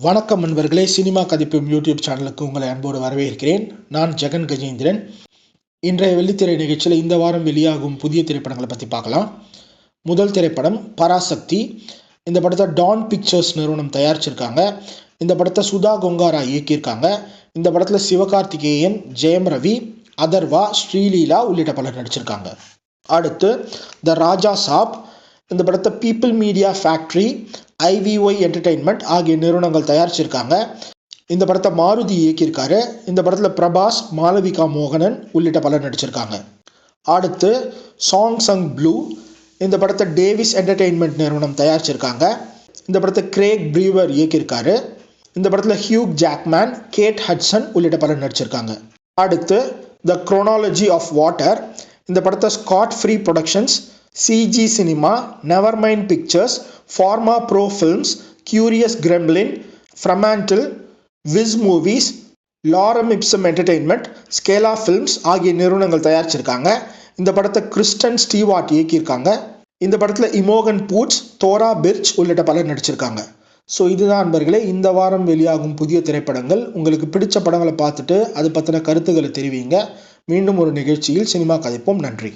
வணக்கம் நண்பர்களே, cinema கதிப்பும் YouTube சேனலுக்கு உங்களை அன்போடு வரவேற்கிறேன். நான் ஜெகன் கஜேந்திரன். இன்றைய வெள்ளித்திரை நிகழ்ச்சியில் இந்த வாரம் வெளியாகும் புதிய திரைப்படங்களை பற்றி பார்க்கலாம். முதல் திரைப்படம் பராசக்தி. இந்த படத்தை டான் பிக்சர்ஸ் நிறுவனம் தயாரிச்சிருக்காங்க. இந்த படத்தை சுதா கொங்காரா இயக்கியிருக்காங்க. இந்த படத்தில் சிவகார்த்திகேயன், ஜெயம் ரவி, அதர்வா, ஸ்ரீலீலா உள்ளிட்ட பலர் நடிச்சிருக்காங்க. அடுத்து த ராஜா சாப். இந்த படத்தை people media factory, IVY entertainment ஆகிய நிறுவனங்கள் தயாரிச்சிருக்காங்க. இந்த படத்தை மாருதி இயக்கியிருக்காரு. இந்த படத்தில் பிரபாஸ், மாளவிகா மோகனன் உள்ளிட்ட பலர் நடிச்சிருக்காங்க. அடுத்து சாங் சங் ப்ளூ. இந்த படத்தை டேவிஸ் என்டர்டெயின்மெண்ட் நிறுவனம் தயாரிச்சிருக்காங்க. இந்த படத்தை கிரேக் பிரீவர் இயக்கியிருக்காரு. இந்த படத்தில் ஹியூக் ஜாக்மேன், கேட் ஹட்சன் உள்ளிட்ட பலர் நடிச்சிருக்காங்க. அடுத்து த குரோனாலஜி ஆஃப் வாட்டர். இந்த படத்தை Scott Free Productions, CG cinema, Nevermind Pictures, Forma Pro Films, Curious Gremlin, ஃப்ரமாண்டில், Wiz Movies, Lorem Ipsum Entertainment, Scala Films ஆகிய நிறுவனங்கள் தயாரிச்சிருக்காங்க. இந்த படத்தை கிறிஸ்டன் ஸ்டீவார்ட் இயக்கியிருக்காங்க. இந்த படத்தில் இமோகன் பூட்ஸ், தோரா பிர்ச் உள்ளிட்ட பலர் நடிச்சிருக்காங்க. ஸோ இதுதான் நண்பர்களே இந்த வாரம் வெளியாகும் புதிய திரைப்படங்கள். உங்களுக்கு பிடிச்ச படங்களை பார்த்துட்டு அது பற்றின கருத்துக்களை தெரிவிங்க. மீண்டும் ஒரு நிகழ்ச்சியில் சினிமா கதைப்போம். நன்றி.